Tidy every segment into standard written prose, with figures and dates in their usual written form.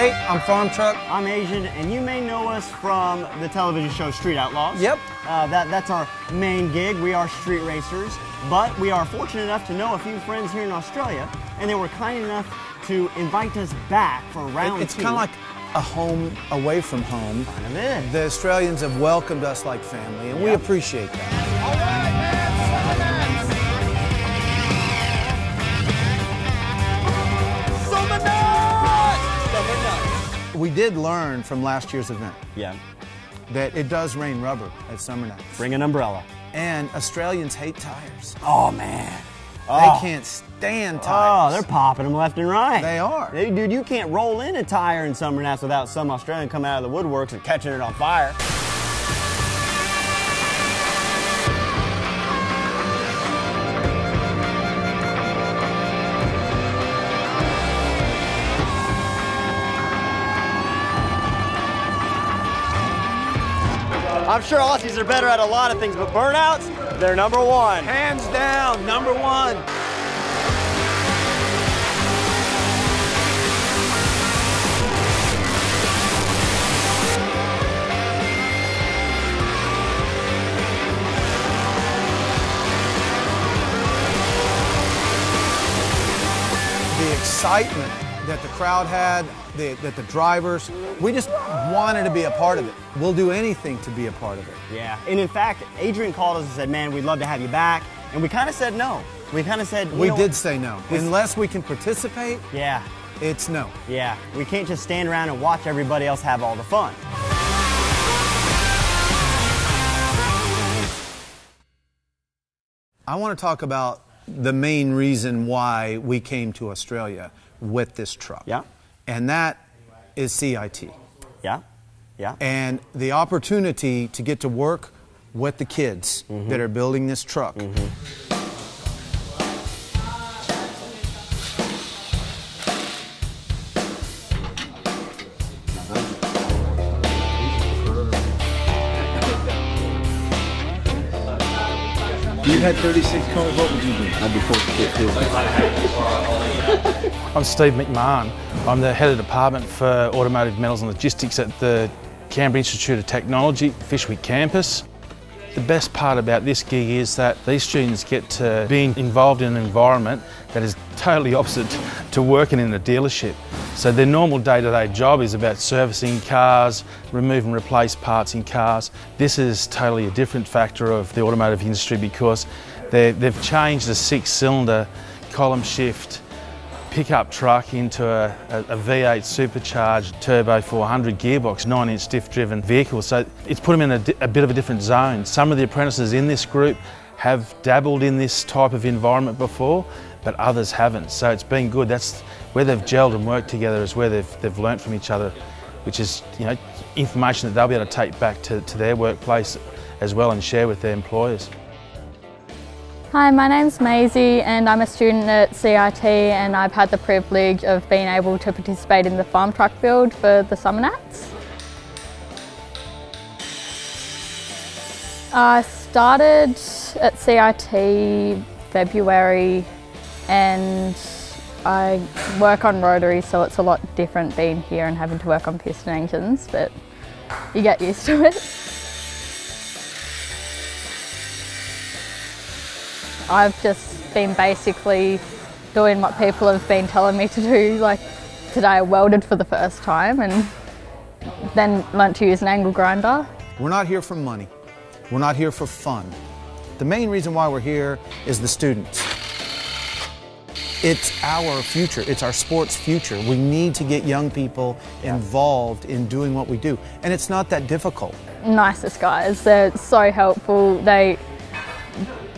Hey, I'm Farmtruck. I'm Asian, and you may know us from the television show Street Outlaws. Yep. That's our main gig. We are street racers, but we are fortunate enough to know a few friends here in Australia, and they were kind enough to invite us back for round two. It's kind of like a home away from home. Kind of is. The Australians have welcomed us like family, and we appreciate that. All right, We did learn from last year's event that it does rain rubber at Summernats. Bring an umbrella. And Australians hate tires. Oh, man. They can't stand tires. Oh, they're popping them left and right. They are. Hey, dude, you can't roll in a tire in Summernats without some Australian coming out of the woodworks and catching it on fire. I'm sure Aussies are better at a lot of things, but burnouts, they're number one. Hands down, number one. The excitement that the crowd had, that the drivers, we just wanted to be a part of it. We'll do anything to be a part of it. Yeah, and in fact, Adrian called us and said, man, we'd love to have you back. And we kind of said no. We kind of said, we did say no. Unless we can participate, it's no. Yeah, we can't just stand around and watch everybody else have all the fun. I want to talk about the main reason why we came to Australia with this truck. Yeah. And that is CIT. Yeah. Yeah. And the opportunity to get to work with the kids that are building this truck. You had 36 cars, what would you do? I'd be forced to get killed. I'm Steve McMahon. I'm the head of department for automotive metals and logistics at the Canberra Institute of Technology, Fishwick campus. The best part about this gig is that these students get to be involved in an environment that is totally opposite to working in a dealership. So their normal day-to-day job is about servicing cars, remove and replace parts in cars. This is totally a different factor of the automotive industry because they've changed a 6-cylinder column shift pickup truck into a V8 supercharged turbo 400 gearbox, 9-inch stiff-driven vehicle. So it's put them in a bit of a different zone. Some of the apprentices in this group have dabbled in this type of environment before, but others haven't. So it's been good. That's where they've gelled and worked together, is where they've learnt from each other, which is, you know, information that they'll be able to take back to their workplace as well and share with their employers. Hi, my name's Maisie and I'm a student at CIT, and I've had the privilege of being able to participate in the farm truck build for the Summernats. I started at CIT February and I work on rotary, so it's a lot different being here and having to work on piston engines, but you get used to it. I've just been basically doing what people have been telling me to do. Like today I welded for the first time and then learnt to use an angle grinder. We're not here for money. We're not here for fun. The main reason why we're here is the students. It's our future. It's our sports future. We need to get young people involved in doing what we do. And it's not that difficult. Nicest guys. They're so helpful. They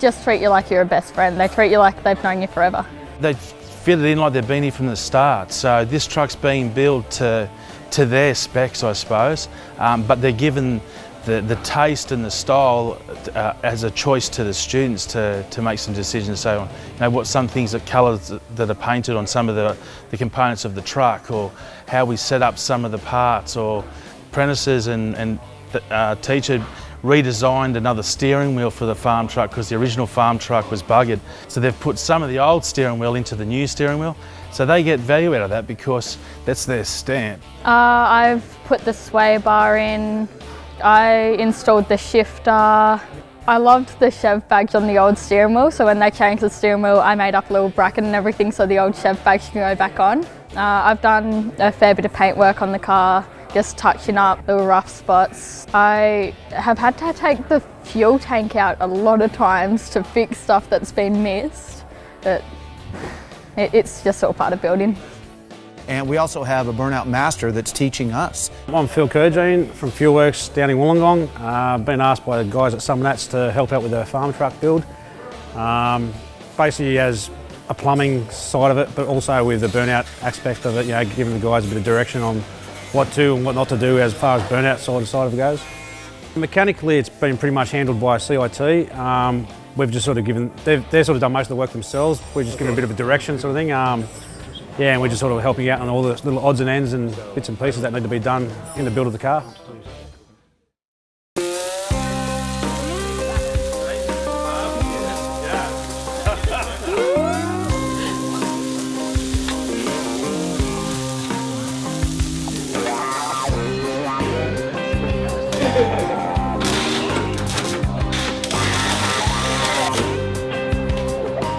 just treat you like you're a best friend. They treat you like they've known you forever. They fit it in like they've been here from the start. So this truck's being built to their specs, I suppose, but they're given the taste and the style as a choice to the students to make some decisions. So, you know, what some things, the colours that are painted on some of the components of the truck, or how we set up some of the parts, or apprentices and teacher redesigned another steering wheel for the farm truck because the original farm truck was buggered. So they've put some of the old steering wheel into the new steering wheel. So they get value out of that because that's their stamp. I've put the sway bar in. I installed the shifter. I loved the Chev badge on the old steering wheel, so when they changed the steering wheel I made up a little bracket and everything so the old Chev badge can go back on. I've done a fair bit of paint work on the car, just touching up little rough spots. I have had to take the fuel tank out a lot of times to fix stuff that's been missed, but it's just all part of building. And we also have a burnout master that's teaching us. I'm Phil Kurgene from Fuelworks down in Wollongong. I've been asked by the guys at Summernats to help out with the farm truck build. Basically as a plumbing side of it, but also with the burnout aspect of it, you know, giving the guys a bit of direction on what to and what not to do as far as burnout side of it goes. Mechanically, it's been pretty much handled by CIT. We've just sort of given, they've sort of done most of the work themselves. We've just given a bit of a direction sort of thing. Yeah, and we're just sort of helping out on all the little odds and ends and bits and pieces that need to be done in the build of the car.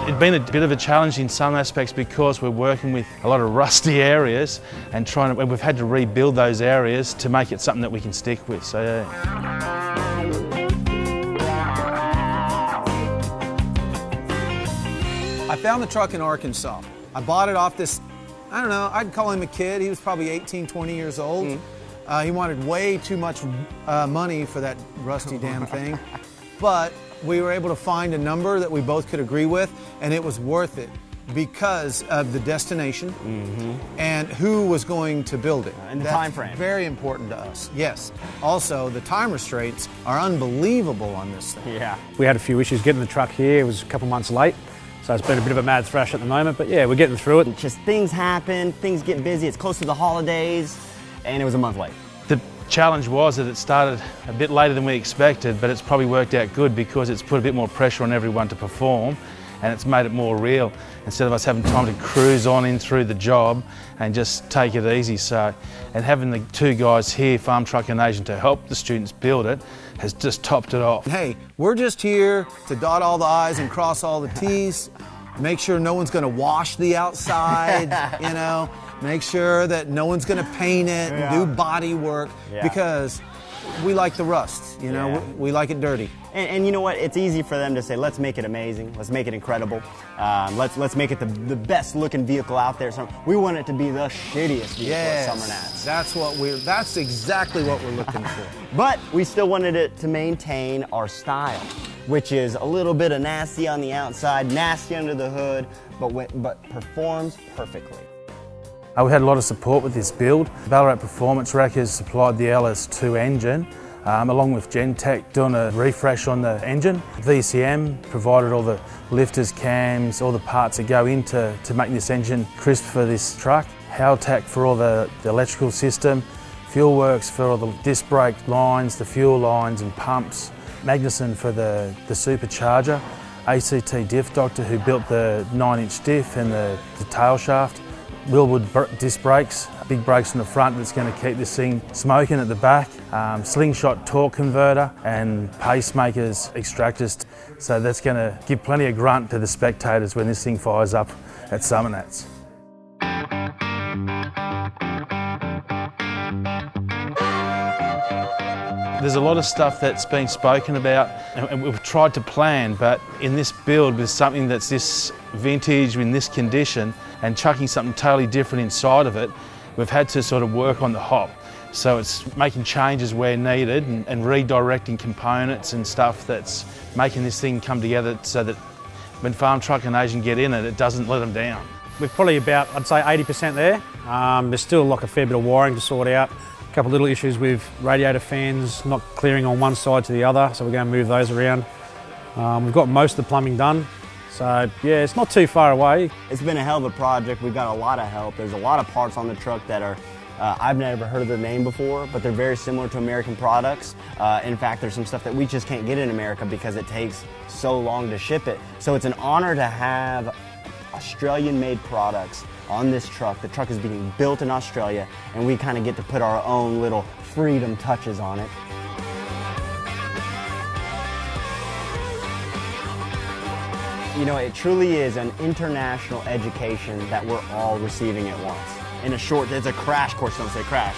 It's been a bit of a challenge in some aspects because we're working with a lot of rusty areas and we've had to rebuild those areas to make it something that we can stick with. So yeah. I found the truck in Arkansas. I bought it off this, I don't know, I'd call him a kid. He was probably 18, 20 years old. He wanted way too much money for that rusty damn thing. But we were able to find a number that we both could agree with, and it was worth it because of the destination and who was going to build it. And the That's time frame. Very important to us, yes. Also, the time restraints are unbelievable on this thing. Yeah. We had a few issues getting the truck here. It was a couple months late, so it's been a bit of a mad thrash at the moment, but yeah, we're getting through it. Just things happen, things get busy, it's close to the holidays, and it was a month late. The challenge was that it started a bit later than we expected, but it's probably worked out good because it's put a bit more pressure on everyone to perform and it's made it more real instead of us having time to cruise on in through the job and just take it easy. So, and having the two guys here, Farmtruck AZN, to help the students build it has just topped it off. Hey, we're just here to dot all the I's and cross all the T's, make sure no one's going to wash the outside, you know, make sure that no one's going to paint it and do body work because we like the rust, you know, we like it dirty. And you know what, it's easy for them to say, let's make it amazing, let's make it incredible, let's make it the best looking vehicle out there. So we want it to be the shittiest vehicle at Summernats. That's exactly what we're looking for. But we still wanted it to maintain our style, which is a little bit of nasty on the outside, nasty under the hood, but performs perfectly. We had a lot of support with this build. Ballarat Performance Wreckers supplied the LS2 engine, along with Gentech doing a refresh on the engine. VCM provided all the lifters, cams, all the parts that go into to make this engine crisp for this truck. Haltech for all the electrical system, Fuelworks for all the disc brake lines, the fuel lines and pumps, Magnuson for the supercharger, ACT Diff Doctor who built the 9-inch diff and the tail shaft, Willwood disc brakes, big brakes in the front that's going to keep this thing smoking at the back, slingshot torque converter and pacemakers extractors, so that's going to give plenty of grunt to the spectators when this thing fires up at Summernats. There's a lot of stuff that's been spoken about and we've tried to plan, but in this build with something that's this vintage in this condition and chucking something totally different inside of it, we've had to sort of work on the hop. So it's making changes where needed and redirecting components and stuff that's making this thing come together so that when Farmtruck AZN get in it, it doesn't let them down. We're probably about, I'd say 80% there. There's still like a fair bit of wiring to sort out. A couple of little issues with radiator fans not clearing on one side to the other, so we're going to move those around. We've got most of the plumbing done, so yeah, it's not too far away. It's been a hell of a project. We've got a lot of help. There's a lot of parts on the truck that are I've never heard of the name before, but they're very similar to American products. In fact, there's some stuff that we just can't get in America because it takes so long to ship it. So it's an honor to have Australian-made products on this truck. The truck is being built in Australia, and we kind of get to put our own little freedom touches on it. You know, it truly is an international education that we're all receiving at once. In a short, it's a crash course, don't say crash.